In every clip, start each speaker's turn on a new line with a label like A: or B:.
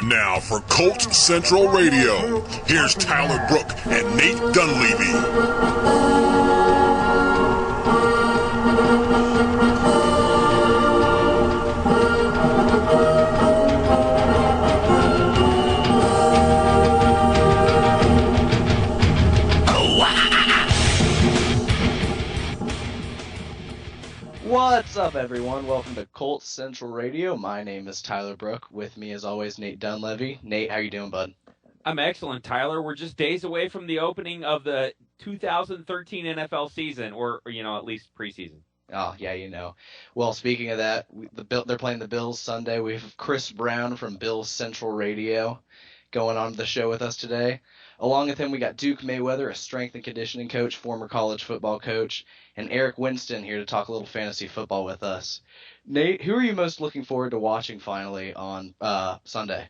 A: Time now for Colts Central Radio. Here's Tyler Brooke and Nate Dunlevy.
B: What's up, everyone? Welcome to Colts Central Radio. My name is Tyler Brooke. With me, as always, Nate Dunlevy. Nate, how you doing, bud?
C: I'm excellent, Tyler. We're just days away from the opening of the 2013 NFL season, or at least preseason.
B: Oh, yeah, Well, speaking of that, they're playing the Bills Sunday. We have Chris Brown from Bills Central Radio going on the show with us today. Along with him, we got Duke Manyweather, a strength and conditioning coach, former college football coach, and Eric Winston here to talk a little fantasy football with us. Nate, who are you most looking forward to watching finally on Sunday?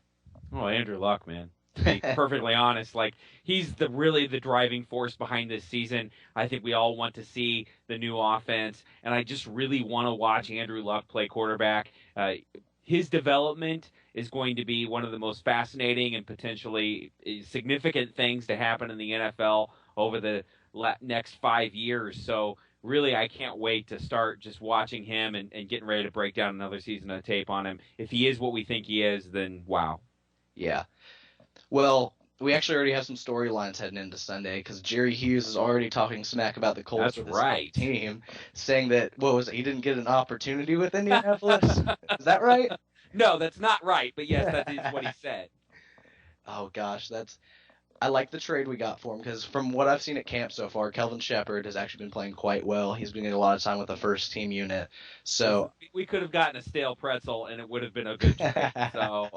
C: Oh, Andrew Luck, man. To be perfectly honest, he's really the driving force behind this season. I think we all want to see the new offense, and I just really want to watch Andrew Luck play quarterback. His development is going to be one of the most fascinating and potentially significant things to happen in the NFL over the next 5 years. So really, I can't wait to start just watching him and getting ready to break down another season of tape on him. If he is what we think he is, then wow.
B: Yeah. Well, we actually already have some storylines heading into Sunday because Jerry Hughes is already talking smack about the Colts with his team, saying that, he didn't get an opportunity with Indianapolis? Is that right?
C: No, that's not right, but yes, that is what he said.
B: Oh, gosh, I like the trade we got for him because from what I've seen at camp so far, Kelvin Shepherd has actually been playing quite well. He's been getting a lot of time with the first team unit. So
C: we could have gotten a stale pretzel, and it would have been a good trade. So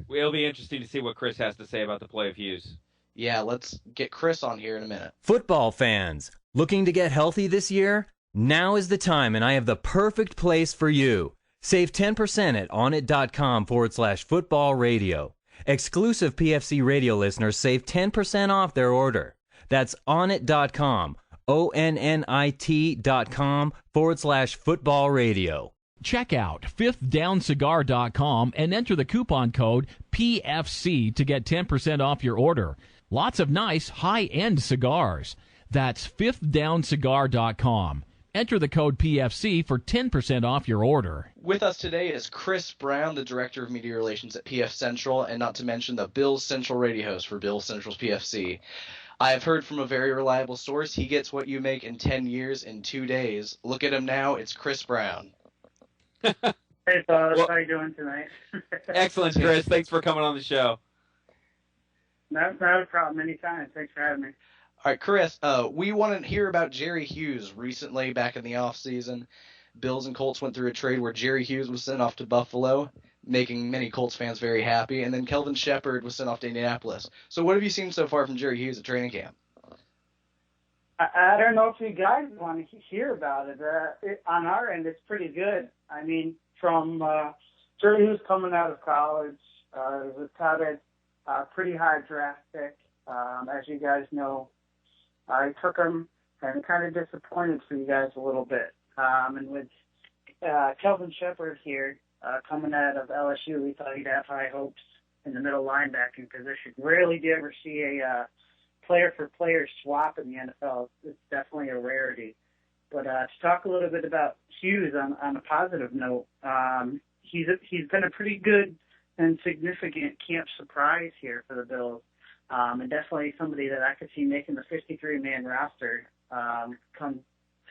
C: it'll be interesting to see what Chris has to say about the play of Hughes.
B: Yeah, let's get Chris on here in a minute.
D: Football fans, looking to get healthy this year? Now is the time, and I have the perfect place for you. Save 10% at onit.com/football radio. Exclusive PFC radio listeners save 10% off their order. That's onit.com, ONNIT.com/football radio.
E: Check out fifthdowncigar.com and enter the coupon code PFC to get 10% off your order. Lots of nice high-end cigars. That's fifthdowncigar.com. Enter the code PFC for 10% off your order.
B: With us today is Chris Brown, the Director of Media Relations at PF Central, and not to mention the Bills Central radio host for Bills Central's PFC. I have heard from a very reliable source he gets what you make in 10 years in 2 days. Look at him now, it's Chris Brown.
F: Hey, fellas, how you doing tonight?
C: Excellent, Chris. Thanks for coming on the show.
F: Not a problem. Anytime. Thanks for having me.
B: All right, Chris, we want to hear about Jerry Hughes recently back in the offseason. Bills and Colts went through a trade where Jerry Hughes was sent off to Buffalo, making many Colts fans very happy, and then Kelvin Shepherd was sent off to Indianapolis. So what have you seen so far from Jerry Hughes at training camp?
F: I don't know if you guys want to hear about it. On our end, it's pretty good. I mean, from Jerry Hughes coming out of college, was touted pretty high draft pick. As you guys know, I took him and kind of disappointed for you guys a little bit. And with Kelvin Shepherd here coming out of LSU, we thought he'd have high hopes in the middle linebacking position. Rarely do you ever see a player-for-player swap in the NFL. It's definitely a rarity. But to talk a little bit about Hughes on a positive note, he's been a pretty good and significant camp surprise here for the Bills. And definitely somebody that I could see making the 53-man roster come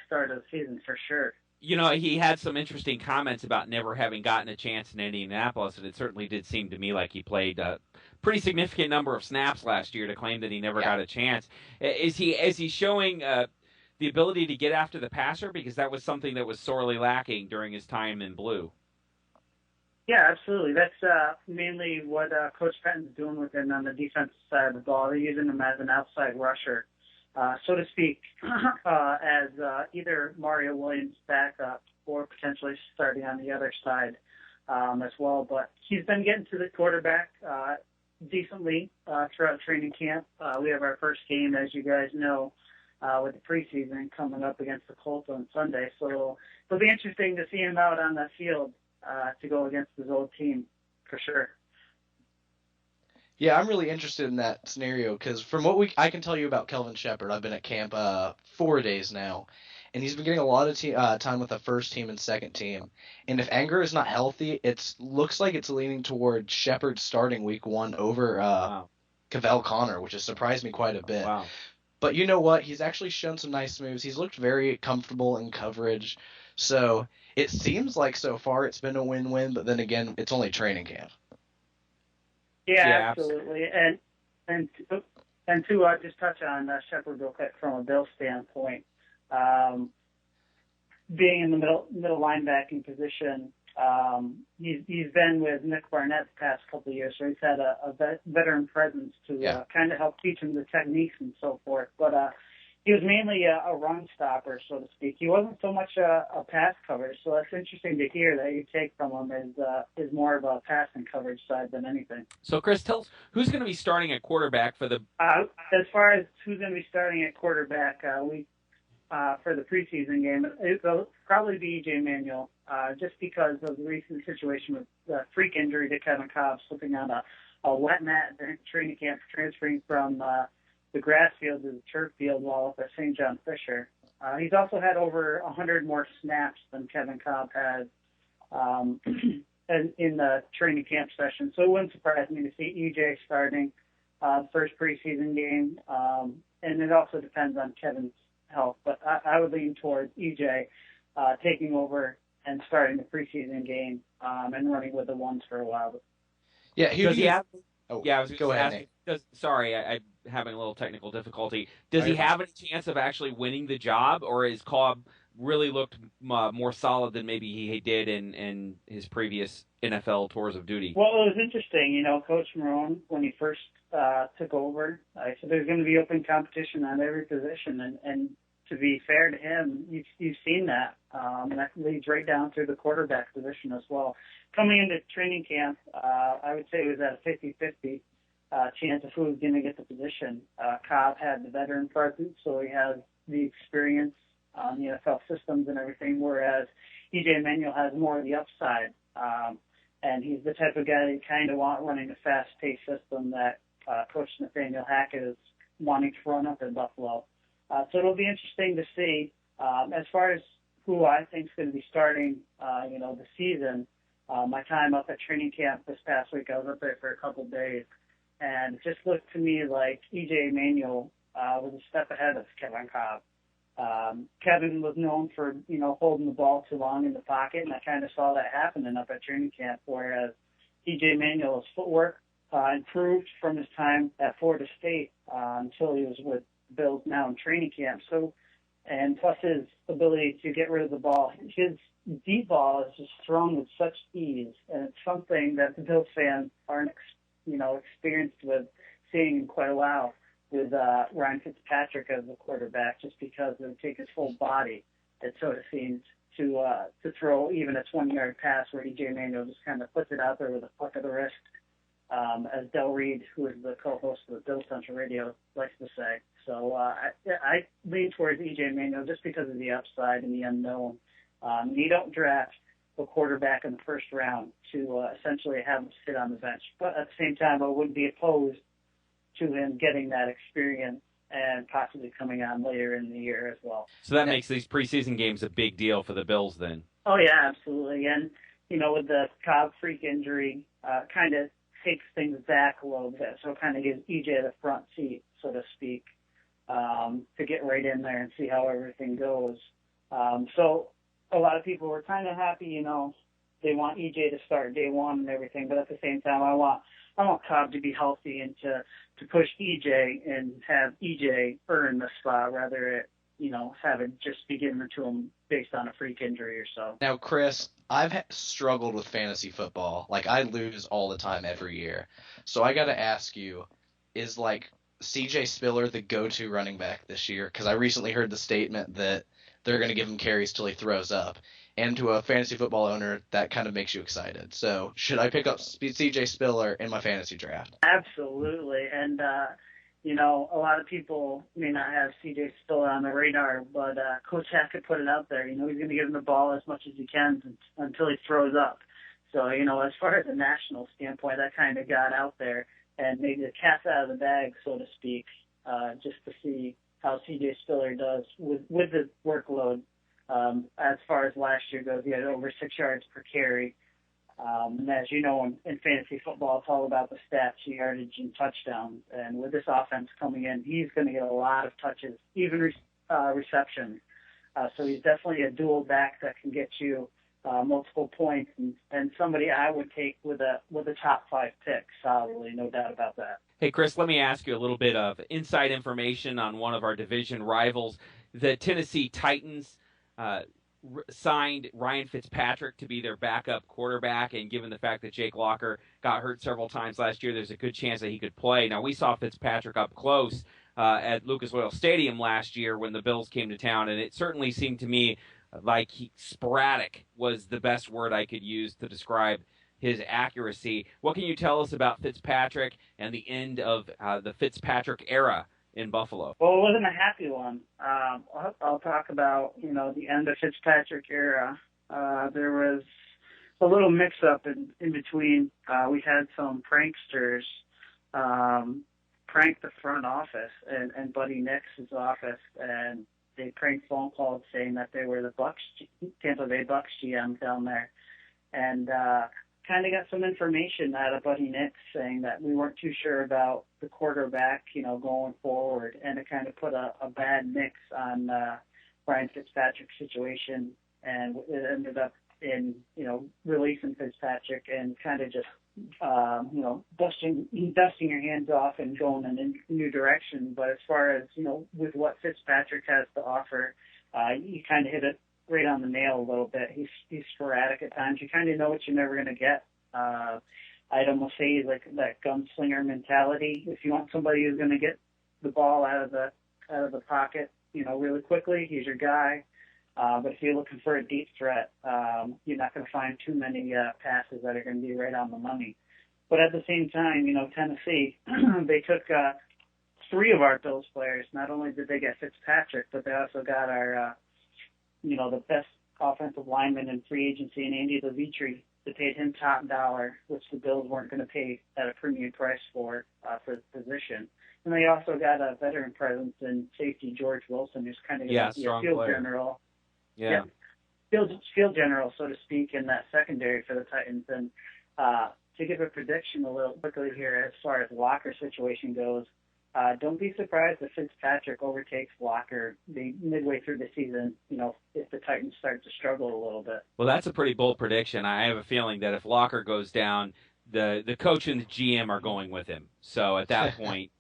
F: start of the season for sure.
C: He had some interesting comments about never having gotten a chance in Indianapolis, and it certainly did seem to me like he played a pretty significant number of snaps last year to claim that he never got a chance. Is he showing the ability to get after the passer? Because that was something that was sorely lacking during his time in blue.
F: Yeah, absolutely. That's mainly what Coach Fenton's doing with him on the defensive side of the ball. They're using him as an outside rusher, so to speak, as either Mario Williams' backup or potentially starting on the other side as well. But he's been getting to the quarterback decently throughout training camp. We have our first game, as you guys know, with the preseason coming up against the Colts on Sunday. So it'll be interesting to see him out on the field to go against his old team, for sure.
B: Yeah, I'm really interested in that scenario because from what I can tell you about Kelvin Shepherd, I've been at camp 4 days now, and he's been getting a lot of time with the first team and second team. And if Anger is not healthy, it looks like it's leaning toward Shepherd starting week 1 over
C: Wow.
B: Cavell Connor, which has surprised me quite a bit.
C: Wow.
B: But you know what? He's actually shown some nice moves. He's looked very comfortable in coverage. So it seems like so far it's been a win-win, but then again, it's only training camp.
F: Yeah, absolutely. And to just touch on Shepherd real quick from a Bill standpoint, being in the middle linebacking position, he's been with Nick Barnett the past couple of years, so he's had a veteran presence to kind of help teach him the techniques and so forth. But he was mainly a run stopper, so to speak. He wasn't so much a pass coverage, so that's interesting to hear that you take from him is more of a passing coverage side than anything.
C: So, Chris, tell us who's going to be starting at quarterback for the.
F: As far as who's going to be starting at quarterback, for the preseason game, it'll probably be E.J. Manuel, just because of the recent situation with the freak injury to Kevin Cobb slipping on a wet mat during training camp, transferring from the grass field to the turf field while up at St. John Fisher. He's also had over 100 more snaps than Kevin Cobb had in the training camp session. So it wouldn't surprise me to see EJ starting first preseason game. And it also depends on Kevin's health. But I would lean towards EJ taking over and starting the preseason game and running with the ones for a while.
B: Yeah,
C: Does he have?
B: Oh,
C: yeah, I was
B: go ahead, Nate.
C: Sorry, I'm having a little technical difficulty. Does he have any chance of actually winning the job, or is Cobb really looked more solid than maybe he did in his previous NFL tours of duty?
F: Well, it was interesting. Coach Marone, when he first took over, I said there's going to be open competition on every position, and to be fair to him, you've seen that, and that leads right down through the quarterback position as well. Coming into training camp, I would say it was at a 50-50 chance of who was going to get the position. Cobb had the veteran presence, so he has the experience on the NFL systems and everything, whereas E.J. Manuel has more of the upside, and he's the type of guy that you kind of want running a fast-paced system that Coach Nathaniel Hackett is wanting to run up in Buffalo. So it'll be interesting to see. As far as who I think is going to be starting, the season, my time up at training camp this past week, I was up there for a couple of days, and it just looked to me like E.J. Manuel was a step ahead of Kevin Cobb. Kevin was known for, holding the ball too long in the pocket, and I kind of saw that happening up at training camp, whereas E.J. Manuel's footwork improved from his time at Florida State until he was with Bills now in training camp. So, and plus his ability to get rid of the ball, his deep ball is just thrown with such ease, and it's something that the Bills fans aren't, experienced with seeing in quite a while with Ryan Fitzpatrick as the quarterback, just because it would take his whole body, it sort of seems, to throw even a 20-yard pass where E.J. Manuel just kind of puts it out there with a flick of the wrist, as Del Reed, who is the co-host of the Colts Central Radio, likes to say. So I lean towards E.J. Manuel just because of the upside and the unknown. You don't draft a quarterback in the first round to essentially have him sit on the bench. But at the same time, I wouldn't be opposed to him getting that experience and possibly coming on later in the year as well.
C: So that makes these preseason games a big deal for the Bills then.
F: Oh, yeah, absolutely. And, with the Cobb freak injury, kind of takes things back a little bit. So it kind of gives EJ the front seat, so to speak, to get right in there and see how everything goes. So a lot of people were kind of happy, they want EJ to start day one and everything, but at the same time, I want Cobb to be healthy and to push EJ and have EJ earn the spot rather than, have it just be given to him based on a freak injury or so.
B: Now, Chris, I've struggled with fantasy football. Like, I lose all the time every year. So I got to ask you, is, C.J. Spiller the go-to running back this year? Because I recently heard the statement that they're going to give him carries till he throws up. And to a fantasy football owner, that kind of makes you excited. So should I pick up C.J. Spiller in my fantasy draft?
F: Absolutely. And, a lot of people may not have C.J. Spiller on the radar, but Coach Hackett put it out there. He's going to give him the ball as much as he can until he throws up. So, as far as a national standpoint, that kind of got out there. and maybe the cat's out of the bag, so to speak, just to see how C.J. Spiller does with the workload. As far as last year goes, he had over 6 yards per carry. And as you know, in fantasy football, it's all about the stats, yardage, and touchdowns. And with this offense coming in, he's going to get a lot of touches, even receptions. So he's definitely a dual back that can get you multiple points, and somebody I would take with a top 5 pick solidly, no doubt about that.
C: Hey, Chris, let me ask you a little bit of inside information on one of our division rivals. The Tennessee Titans signed Ryan Fitzpatrick to be their backup quarterback, and given the fact that Jake Locker got hurt several times last year, there's a good chance that he could play. Now, we saw Fitzpatrick up close at Lucas Oil Stadium last year when the Bills came to town, and it certainly seemed to me like sporadic was the best word I could use to describe his accuracy. What can you tell us about Fitzpatrick and the end of the Fitzpatrick era in Buffalo?
F: Well, it wasn't a happy one. I'll talk about, the end of Fitzpatrick era. There was a little mix-up in between. We had some pranksters prank the front office and Buddy Nix's office, and they pranked phone calls saying that they were the Tampa Bay Bucks GM down there. And kind of got some information out of Buddy Nix saying that we weren't too sure about the quarterback, going forward, and it kind of put a bad mix on Ryan Fitzpatrick's situation, and it ended up in, releasing Fitzpatrick and kind of just, dusting your hands off and going in a new direction. But as far as, with what Fitzpatrick has to offer, you kind of hit it right on the nail a little bit. He's sporadic at times. You kind of know what you're never going to get. I'd almost say like that gunslinger mentality. If you want somebody who's going to get the ball out of the pocket, really quickly, he's your guy. But if you're looking for a deep threat, you're not going to find too many passes that are going to be right on the money. But at the same time, Tennessee, they took 3 of our Bills players. Not only did they get Fitzpatrick, but they also got our the best offensive lineman in free agency in Andy Levitri. They paid him top dollar, which the Bills weren't going to pay at a premium price for the position. And they also got a veteran presence in safety George Wilson, who's kind of a field
C: player.
F: General.
C: Yeah.
F: Field general, so to speak, in that secondary for the Titans. And to give a prediction a little quickly here as far as Locker's situation goes, don't be surprised if Fitzpatrick overtakes Locker midway through the season, if the Titans start to struggle a little bit.
C: Well, that's a pretty bold prediction. I have a feeling that if Locker goes down, the coach and the GM are going with him. So at that point,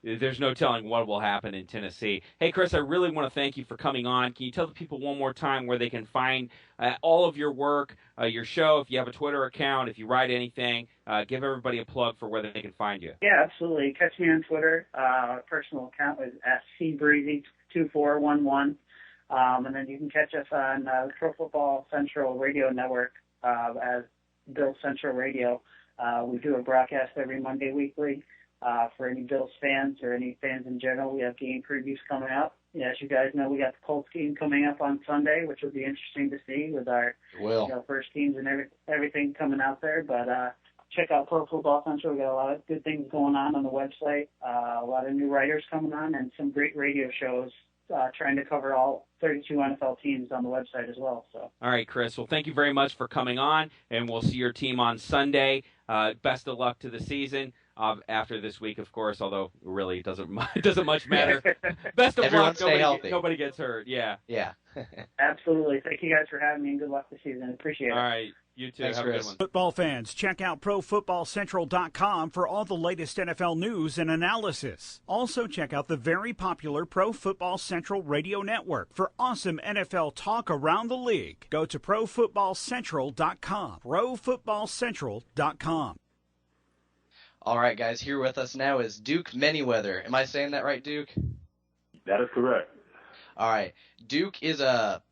C: there's no telling what will happen in Tennessee. Hey, Chris, I really want to thank you for coming on. Can you tell the people one more time where they can find all of your work, your show, if you have a Twitter account, if you write anything, give everybody a plug for where they can find you.
F: Yeah, absolutely. Catch me on Twitter. Our personal account is @cbreezy2411. And then you can catch us on the Pro Football Central Radio Network as Bill Central Radio. We do a broadcast every Monday weekly. For any Bills fans or any fans in general, we have game previews coming up. As you guys know, we got the Colts game coming up on Sunday, which will be interesting to see with our first teams and everything coming out there. But check out Pro Football Central. We got a lot of good things going on the website, a lot of new writers coming on, and some great radio shows trying to cover all 32 NFL teams on the website as well. So.
C: All right, Chris. Well, thank you very much for coming on, and we'll see your team on Sunday. Best of luck to the season. After this week, of course, although really it doesn't much matter. Best of
B: Everyone
C: luck.
B: stay healthy.
C: Nobody gets hurt. Yeah.
B: Yeah.
F: Absolutely. Thank you guys for having me, and good luck this season. Appreciate it.
C: All right. You too.
B: Thanks,
C: Have
B: Chris.
C: a good one.
G: Football fans, check out ProFootballCentral.com for all the latest NFL news and analysis. Also, check out the very popular Pro Football Central Radio Network for awesome NFL talk around the league. Go to ProFootballCentral.com. ProFootballCentral.com.
B: All right, guys, here with us now is Duke Manyweather. Am I saying that right, Duke?
H: That is correct.
B: All right. Duke is a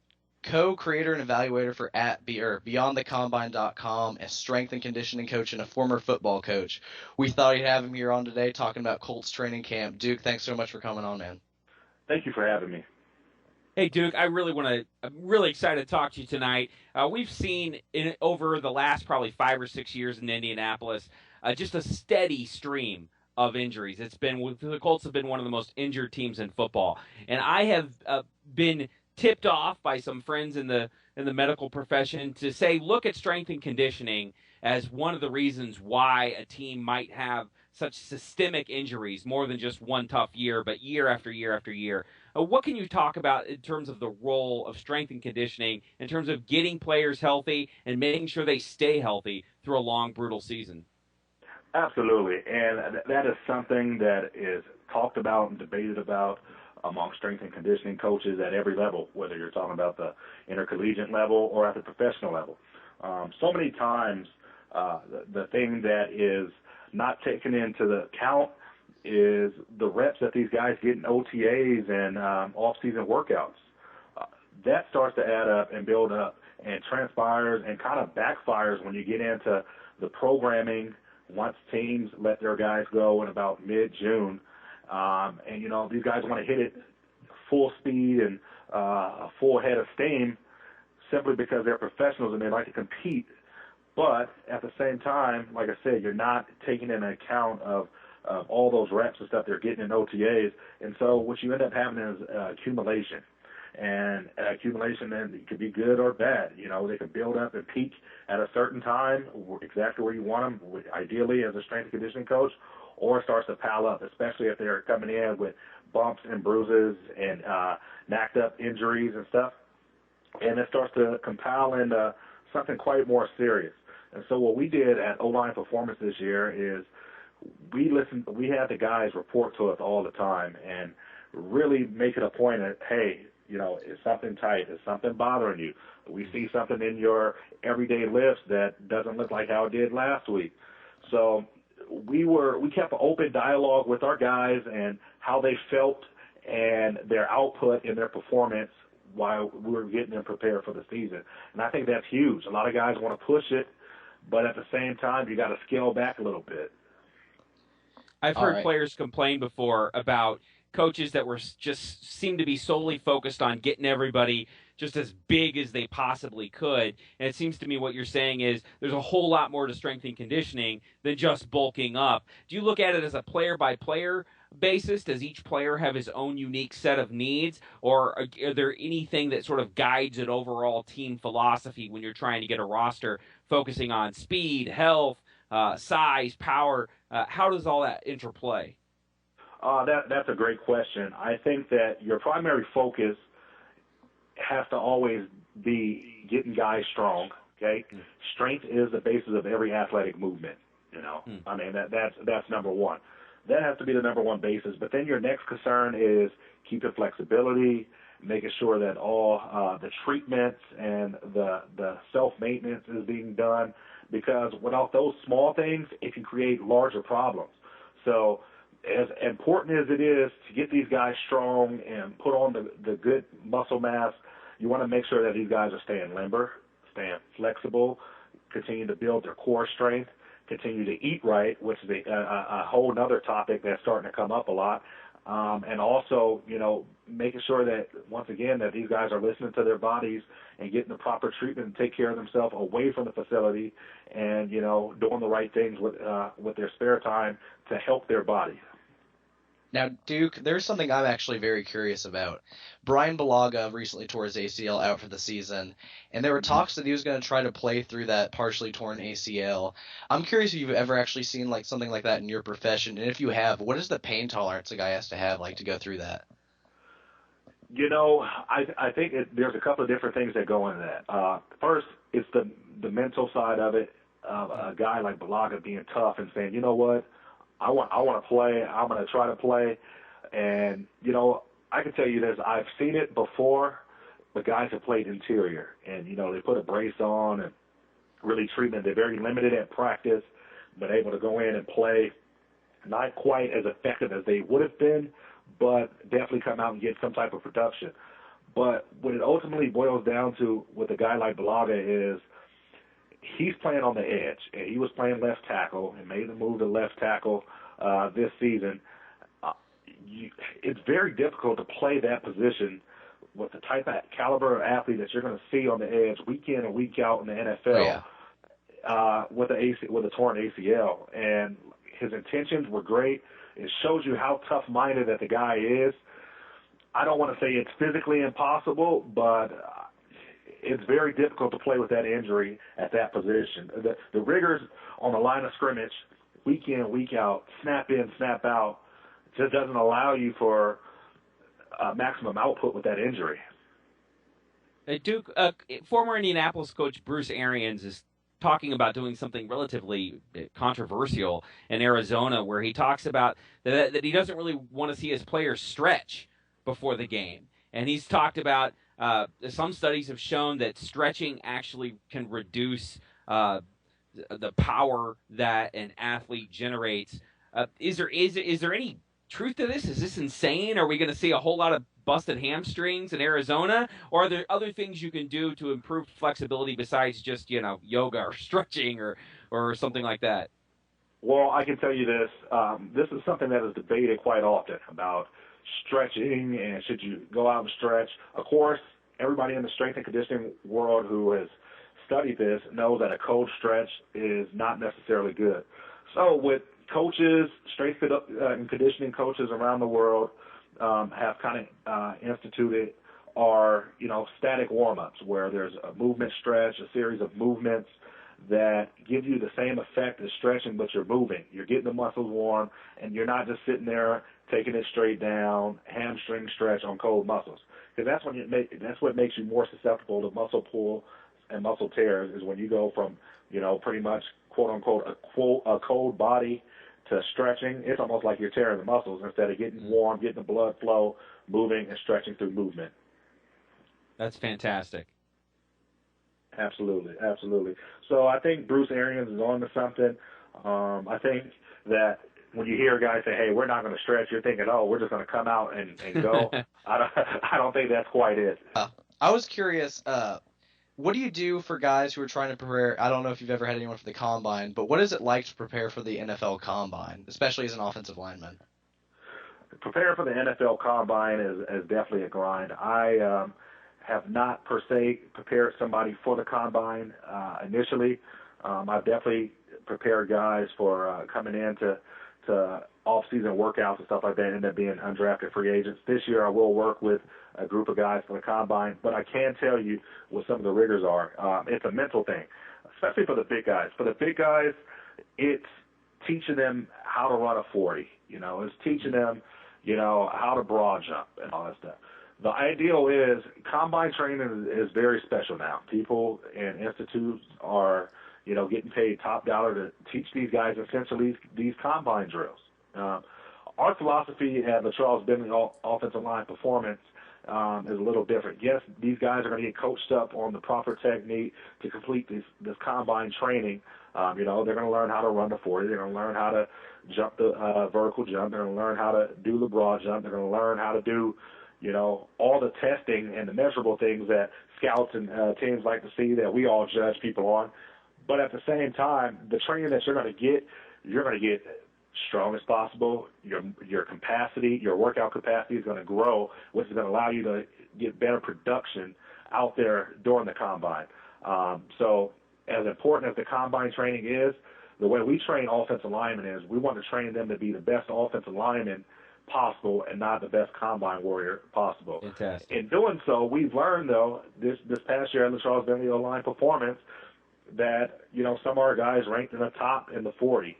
B: co-creator and evaluator for BeyondTheCombine.com, a strength and conditioning coach and a former football coach. We thought we'd have him here on today talking about Colts training camp. Duke, thanks so much for coming on, man.
H: Thank you for having me.
C: Hey, Duke, I'm really excited to talk to you tonight. We've seen over the last probably 5 or 6 years in Indianapolis just a steady stream of injuries. The Colts have been one of the most injured teams in football, and I have been tipped off by some friends in the medical profession to say, look at strength and conditioning as one of the reasons why a team might have such systemic injuries, more than just one tough year, but year after year after year. What can you talk about in terms of the role of strength and conditioning, in terms of getting players healthy and making sure they stay healthy through a long, brutal season?
H: Absolutely, and that is something that is talked about and debated about among strength and conditioning coaches at every level, whether you're talking about the intercollegiate level or at the professional level. So many times, the thing that is not taken into the account is the reps that these guys get in OTAs and off-season workouts. That starts to add up and build up and transpires and kind of backfires when you get into the programming once teams let their guys go in about mid-June. And, you know, these guys want to hit it full speed and a full head of steam simply because they're professionals and they like to compete. But at the same time, like I said, you're not taking into account of all those reps and stuff they're getting in OTAs. And so what you end up having is accumulation. And accumulation then it could be good or bad. You know, they could build up and peak at a certain time, exactly where you want them, ideally as a strength and conditioning coach, or it starts to pile up, especially if they're coming in with bumps and bruises and knocked up injuries and stuff. And it starts to compile into something quite more serious. And so what we did at O-Line Performance this year is we had the guys report to us all the time and really make it a point that, hey, you know, is something tight? Is something bothering you? We see something in your everyday lifts that doesn't look like how it did last week. So we kept an open dialogue with our guys and how they felt and their output and their performance while we were getting them prepared for the season. And I think that's huge. A lot of guys want to push it, but at the same time, you got to scale back a little bit.
C: I've heard players complain before about coaches that were just seemed to be solely focused on getting everybody just as big as they possibly could. And it seems to me what you're saying is there's a whole lot more to strength and conditioning than just bulking up. Do you look at it as a player-by-player basis? Does each player have his own unique set of needs? Or are there anything that sort of guides an overall team philosophy when you're trying to get a roster focusing on speed, health, size, power? How does all that interplay?
H: That's a great question. I think that your primary focus has to always be getting guys strong, okay? Strength is the basis of every athletic movement, you know. I mean, that's number one. That has to be the number one basis. But then your next concern is keeping flexibility, making sure that all the treatments and the self-maintenance is being done, because without those small things, it can create larger problems. So as important as it is to get these guys strong and put on the good muscle mass, you want to make sure that these guys are staying limber, staying flexible, continue to build their core strength, continue to eat right, which is a whole other topic that's starting to come up a lot. And also, you know, making sure that, once again, that these guys are listening to their bodies and getting the proper treatment and take care of themselves away from the facility and, you know, doing the right things with their spare time to help their body.
B: Now, Duke, there's something I'm actually very curious about. Brian Bulaga recently tore his ACL out for the season, and there were talks that he was going to try to play through that partially torn ACL. I'm curious if you've ever actually seen like something like that in your profession, and if you have, what is the pain tolerance a guy has to have like to go through that?
H: You know, I think there's a couple of different things that go into that. First, it's the mental side of it, of a guy like Bulaga being tough and saying, you know what, I want to play. I'm going to try to play. And, you know, I can tell you this. I've seen it before, but guys have played interior. And, you know, they put a brace on and really treatment. They're very limited at practice, but able to go in and play not quite as effective as they would have been, but definitely come out and get some type of production. But what it ultimately boils down to with a guy like Bulaga is he's playing on the edge, and he was playing left tackle and made the move to left tackle this season. It's very difficult to play that position with the type of caliber of athlete that you're going to see on the edge week in and week out in the NFL.
B: Oh, yeah.
H: With a torn ACL, and his intentions were great. It shows you how tough-minded that the guy is. I don't want to say it's physically impossible, but it's very difficult to play with that injury at that position. The rigors on the line of scrimmage, week in, week out, snap in, snap out, just doesn't allow you for maximum output with that injury.
C: Duke, former Indianapolis coach Bruce Arians is talking about doing something relatively controversial in Arizona, where he talks about that he doesn't really want to see his players stretch before the game. And he's talked about some studies have shown that stretching actually can reduce the power that an athlete generates. Is there any truth to this? Is this insane? Are we going to see a whole lot of busted hamstrings in Arizona, or are there other things you can do to improve flexibility besides just, yoga or stretching or something like that?
H: Well, I can tell you this. This is something that is debated quite often about stretching and should you go out and stretch. Of course, everybody in the strength and conditioning world who has studied this knows that a cold stretch is not necessarily good. So with coaches, strength and conditioning coaches around the world, have kind of instituted are, static warm-ups where there's a movement stretch, a series of movements that give you the same effect as stretching, but you're moving. You're getting the muscles warm, and you're not just sitting there taking it straight down, hamstring stretch on cold muscles. Because that's what makes you more susceptible to muscle pull and muscle tears is when you go from, pretty much, quote-unquote, a cold body to stretching. It's almost like you're tearing the muscles instead of getting warm, getting the blood flow, moving and stretching through movement.
C: That's fantastic.
H: Absolutely, absolutely. So I think Bruce Arians is on to something. I think that when you hear guys say, hey, we're not going to stretch, you're thinking, oh, we're just going to come out and go. I don't think that's quite it.
B: I was curious, what do you do for guys who are trying to prepare? I don't know if you've ever had anyone for the Combine, but what is it like to prepare for the NFL Combine, especially as an offensive lineman?
H: Preparing for the NFL Combine is definitely a grind. I have not per se prepared somebody for the Combine initially. I've definitely prepared guys for coming in to off-season workouts and stuff like that, and end up being undrafted free agents. This year I will work with a group of guys for the Combine, but I can tell you what some of the rigors are. It's a mental thing, especially for the big guys. For the big guys, it's teaching them how to run a 40. It's teaching them, how to broad jump and all that stuff. The ideal is Combine training is very special now. People and institutes are, getting paid top dollar to teach these guys essentially these Combine drills. Our philosophy at the Charles Bentley offensive line performance is a little different. Yes, these guys are going to get coached up on the proper technique to complete this Combine training. They're going to learn how to run the 40. They're going to learn how to jump the vertical jump. They're going to learn how to do the broad jump. They're going to learn how to do, all the testing and the measurable things that scouts and teams like to see that we all judge people on. But at the same time, the training that you're going to get strong as possible. Your capacity, your workout capacity is going to grow, which is going to allow you to get better production out there during the Combine. So as important as the Combine training is, the way we train offensive linemen is we want to train them to be the best offensive lineman possible and not the best Combine warrior possible.
C: Fantastic.
H: In doing so, we've learned, though, this past year in the Charles Bentley O-line performance that, some of our guys ranked in the top in the 40.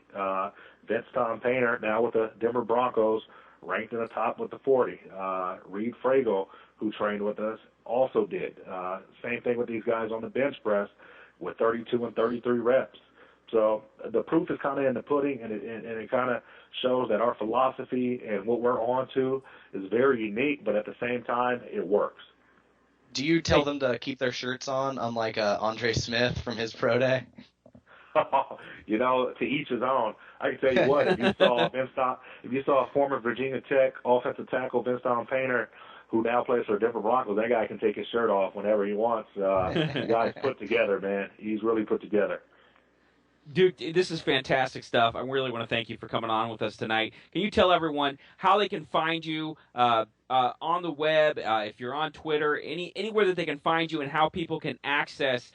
H: Winston Painter, now with the Denver Broncos, ranked in the top with the 40. Reed Fragel, who trained with us, also did. Same thing with these guys on the bench press with 32 and 33 reps. So the proof is kind of in the pudding, and it kind of shows that our philosophy and what we're on to is very unique, but at the same time, it works.
B: Do you tell them to keep their shirts on, unlike Andre Smith from his pro day?
H: To each his own. I can tell you what, if you saw a former Virginia Tech offensive tackle, Winston Painter, who now plays for Denver Broncos, that guy can take his shirt off whenever he wants. The guy's put together, man. He's really put together.
C: Duke, this is fantastic stuff. I really want to thank you for coming on with us tonight. Can you tell everyone how they can find you on the web, if you're on Twitter, anywhere that they can find you, and how people can access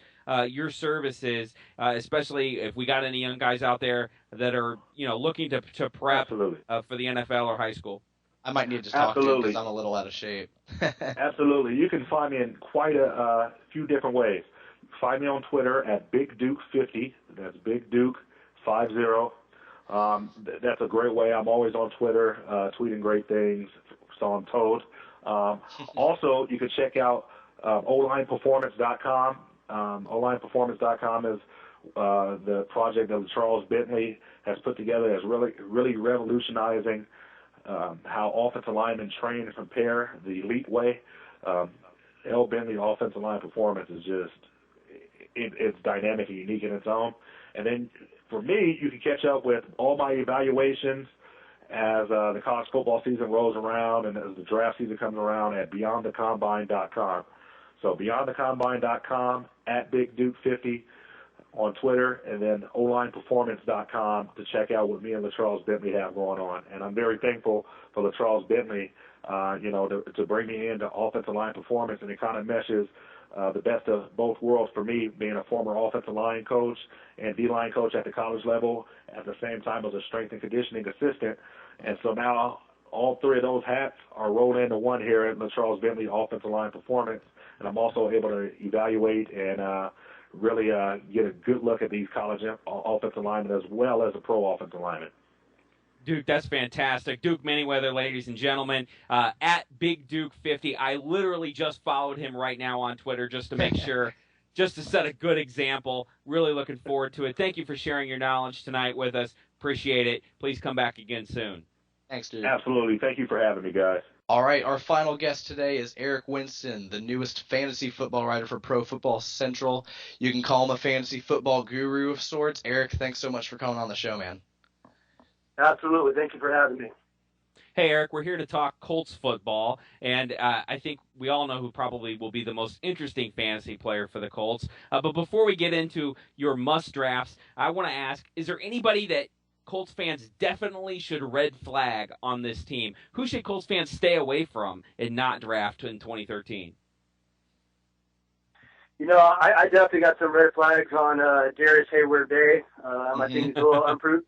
C: your services, especially if we got any young guys out there that are looking to prep for the NFL or high school?
B: I might need to just talk to you because I'm a little out of shape.
H: Absolutely. You can find me in quite a few different ways. Find me on Twitter at BigDuke50. That's BigDuke50. That's a great way. I'm always on Twitter tweeting great things, so I'm told. Also, you can check out OlinePerformance.com. OlinePerformance.com is the project that Charles Bentley has put together. Is really revolutionizing how offensive linemen train and prepare the elite way. L. Bentley offensive line performance is just it's dynamic and unique in its own. And then for me, you can catch up with all my evaluations as the college football season rolls around and as the draft season comes around at BeyondTheCombine.com. So BeyondTheCombine.com, at BigDuke50 on Twitter, and then OlinePerformance.com to check out what me and LaCharles Bentley have going on. And I'm very thankful for LaCharles Bentley, to bring me into offensive line performance, and it kind of meshes the best of both worlds for me, being a former offensive line coach and D-line coach at the college level, at the same time as a strength and conditioning assistant. And so now all three of those hats are rolled into one here at LaCharles Bentley Offensive Line Performance, and I'm also able to evaluate and really get a good look at these college offensive linemen as well as a pro offensive lineman.
C: Duke, that's fantastic. Duke Manyweather, ladies and gentlemen, at BigDuke50. I literally just followed him right now on Twitter just to make sure, just to set a good example. Really looking forward to it. Thank you for sharing your knowledge tonight with us. Appreciate it. Please come back again soon.
B: Thanks, dude.
H: Absolutely. Thank you for having me, guys.
B: All right, our final guest today is Eric Winston, the newest fantasy football writer for Pro Football Central. You can call him a fantasy football guru of sorts. Eric, thanks so much for coming on the show, man.
I: Absolutely. Thank you for having me.
C: Hey, Eric, we're here to talk Colts football, and I think we all know who probably will be the most interesting fantasy player for the Colts. But before we get into your must drafts, I want to ask, is there anybody that Colts fans definitely should red flag on this team? Who should Colts fans stay away from and not draft in 2013?
I: I definitely got some red flags on Darius Hayward-Bay. I think he's a little unproved.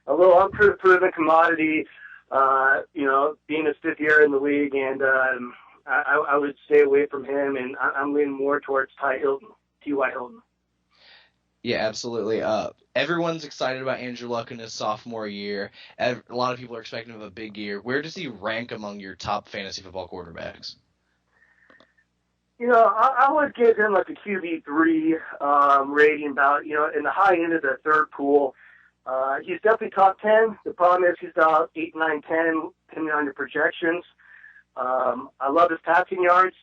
I: A little unproven commodity, being his fifth year in the league, and I would stay away from him, and I'm leaning more towards T.Y. Hilton.
B: Yeah, absolutely. Everyone's excited about Andrew Luck in his sophomore year. A lot of people are expecting him a big year. Where does he rank among your top fantasy football quarterbacks?
I: I would give him like a QB3 rating, about, in the high end of the third pool. He's definitely top 10. The problem is he's about 8, 9, 10, depending on your projections. I love his passing yards,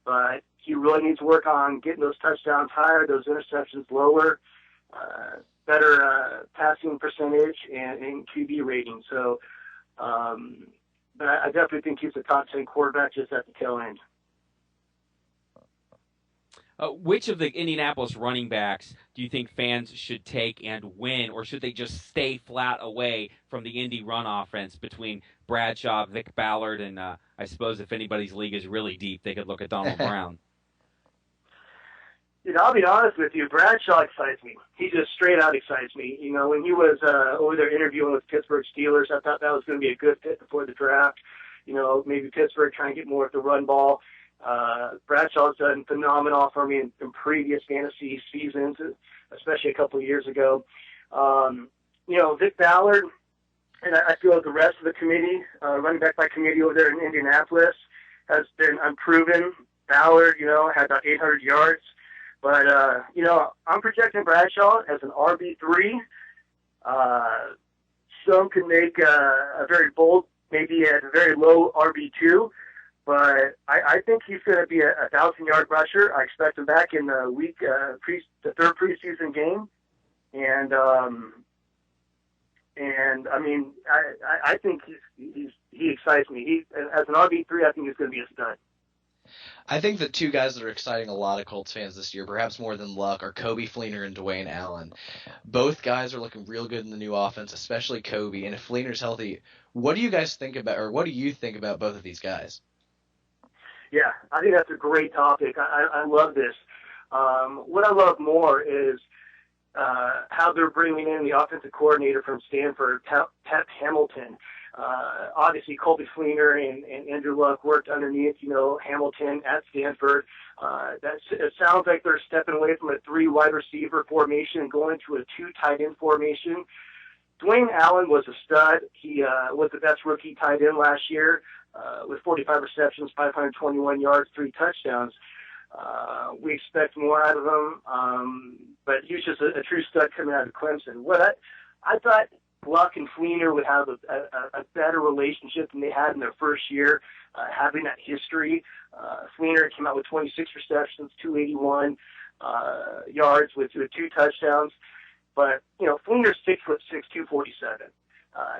I: but he really needs to work on getting those touchdowns higher, those interceptions lower, better passing percentage and QB rating. So, but I definitely think he's a top 10 quarterback just at the tail end.
C: Which of the Indianapolis running backs do you think fans should take and win, or should they just stay flat away from the Indy run offense between Bradshaw, Vic Ballard, and I suppose if anybody's league is really deep, they could look at Donald Brown?
I: I'll be honest with you, Bradshaw excites me. He just straight out excites me. When he was over there interviewing with Pittsburgh Steelers, I thought that was going to be a good fit before the draft. Maybe Pittsburgh trying to get more of the run ball. Bradshaw's done phenomenal for me in previous fantasy seasons, especially a couple of years ago. Vic Ballard, and I feel the rest of the committee, running back by committee over there in Indianapolis, has been unproven. Ballard, had about 800 yards. But, I'm projecting Bradshaw as an RB3. Some can make a very bold, maybe at a very low RB2. But I think he's going to be a 1,000-yard rusher. I expect him back in the the third preseason game, and I mean I think he excites me. As an RB3, I think he's going to be a stud.
B: I think the two guys that are exciting a lot of Colts fans this year, perhaps more than Luck, are Kobe Fleener and Dwayne Allen. Both guys are looking real good in the new offense, especially Kobe. And if Fleener's healthy, what do you guys think about, or what do you think about both of these guys?
I: Yeah, I think that's a great topic. I love this. What I love more is how they're bringing in the offensive coordinator from Stanford, Pep Hamilton. Obviously, Colby Fleener and Andrew Luck worked underneath, Hamilton at Stanford. It sounds like they're stepping away from a 3 wide receiver formation and going to a 2 tight end formation. Dwayne Allen was a stud. He was the best rookie tight end last year with 45 receptions, 521 yards, 3 touchdowns. We expect more out of him, but he was just a true stud coming out of Clemson. What I thought Luck and Fleener would have a better relationship than they had in their first year, having that history. Fleener came out with 26 receptions, 281 yards with 2 touchdowns. But, Fleener's 6'6", 247.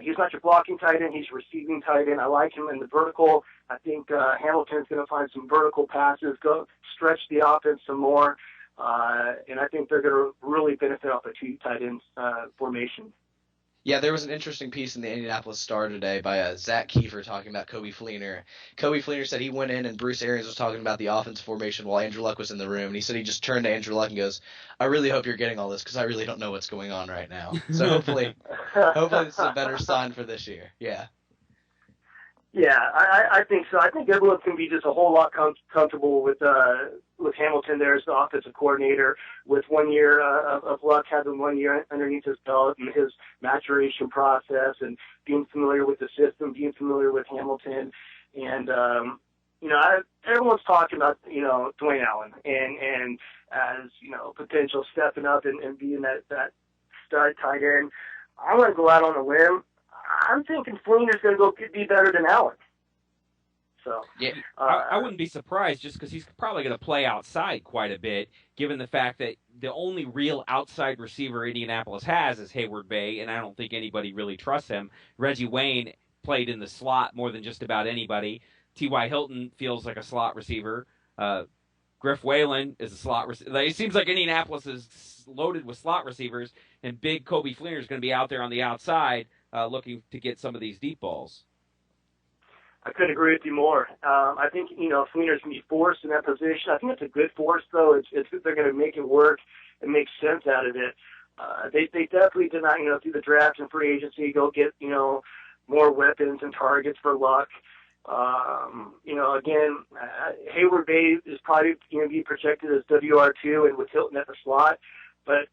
I: He's not your blocking tight end. He's your receiving tight end. I like him in the vertical. I think Hamilton's going to find some vertical passes, go stretch the offense some more, and I think they're going to really benefit off a 2 tight end formation.
B: Yeah, there was an interesting piece in the Indianapolis Star today by Zach Kiefer talking about Kobe Fleener. Kobe Fleener said he went in and Bruce Arians was talking about the offensive formation while Andrew Luck was in the room, and he said he just turned to Andrew Luck and goes, "I really hope you're getting all this because I really don't know what's going on right now." So hopefully it's a better sign for this year. Yeah.
I: Yeah, I think so. I think everyone can be just a whole lot comfortable with Hamilton there as the offensive coordinator, with 1 year of Luck, having 1 year underneath his belt and his maturation process and being familiar with the system, being familiar with Hamilton. And, everyone's talking about, Dwayne Allen and as, potential stepping up and being that stud tight end. I want to go out on a limb. I'm thinking Fleener's going to go be better than Allen. So
B: yeah,
C: I wouldn't be surprised just because he's probably going to play outside quite a bit, given the fact that the only real outside receiver Indianapolis has is Hayward Bay, and I don't think anybody really trusts him. Reggie Wayne played in the slot more than just about anybody. T.Y. Hilton feels like a slot receiver. Griff Whalen is a slot receiver. It seems like Indianapolis is loaded with slot receivers, and big Kobe Fleener is going to be out there on the outside looking to get some of these deep balls.
I: I couldn't agree with you more. I think, Fleener's going to be forced in that position. I think it's a good force, though. They're going to make it work and make sense out of it. They definitely did not, through the draft and free agency, go get, more weapons and targets for Luck. Again, Hayward Bay is probably going to be projected as WR2 and with Hilton at the slot. But,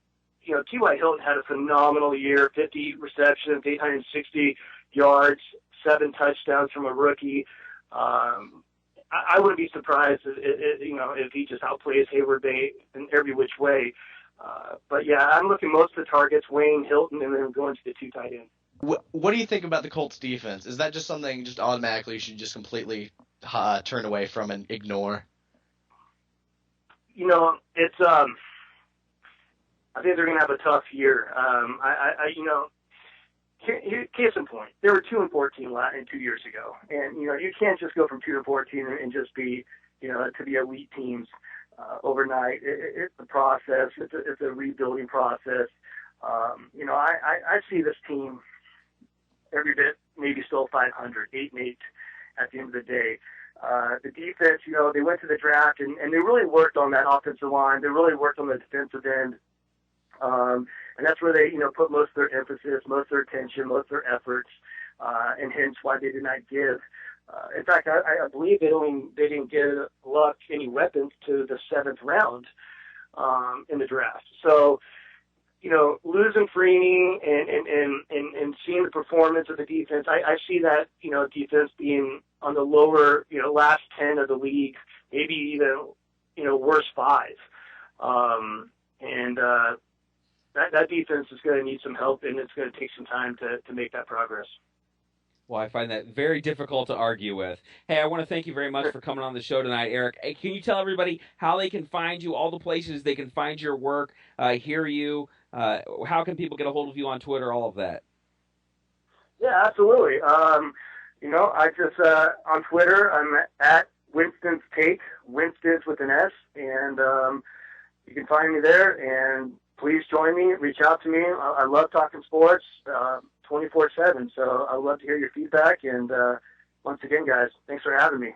I: T.Y. Hilton had a phenomenal year, 50 receptions, 860 yards, 7 touchdowns from a rookie. I wouldn't be surprised if he just outplays Hayward Bay in every which way. But yeah, I'm looking most of the targets, Wayne, Hilton, and then going to the 2 tight ends.
B: What do you think about the Colts defense? Is that just something just automatically you should just completely turn away from and ignore?
I: It's I think they're going to have a tough year. Case in point, they were 2-14 2 years ago, and you can't just go from 2-14 and just be to be elite teams overnight. It's a process. It's a rebuilding process. I see this team every bit maybe still 500, 8-8 at the end of the day. The defense, they went to the draft and they really worked on that offensive line. They really worked on the defensive end. And that's where they, put most of their emphasis, most of their attention, most of their efforts, and hence why they did not give. In fact, I believe they didn't give Luck any weapons to the 7th round in the draft. So, losing Freeney and seeing the performance of the defense, I see that, defense being on the lower, last 10 of the league, maybe even, worst 5. That defense is going to need some help, and it's going to take some time to make that progress.
C: Well, I find that very difficult to argue with. Hey, I want to thank you very much for coming on the show tonight, Eric. Hey, can you tell everybody how they can find you, all the places they can find your work, hear you? How can people get a hold of you on Twitter, all of that?
I: Yeah, absolutely. I just, on Twitter, I'm at Winston's Take, Winston's with an S, and you can find me there. And please join me. Reach out to me. I love talking sports 24/7, so I'd love to hear your feedback. And once again, guys, thanks for having me.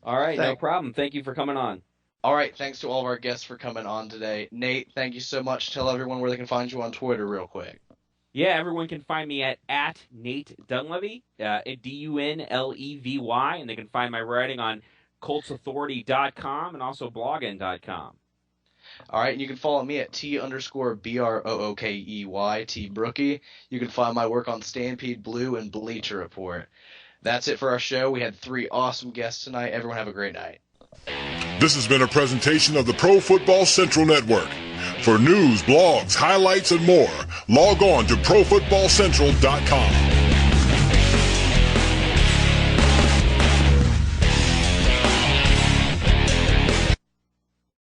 C: All right, no problem. Thank you for coming on.
B: All right, thanks to all of our guests for coming on today. Nate, thank you so much. Tell everyone where they can find you on Twitter real quick.
C: Yeah, everyone can find me at Nate Dunlevy, Dunlevy, and they can find my writing on ColtsAuthority.com and also blogging.com.
B: All right, and you can follow me at T_BROOKEY, T Brookie. You can find my work on Stampede Blue and Bleacher Report. That's it for our show. We had 3 awesome guests tonight. Everyone have a great night.
A: This has been a presentation of the Pro Football Central Network. For news, blogs, highlights, and more, log on to ProFootballCentral.com.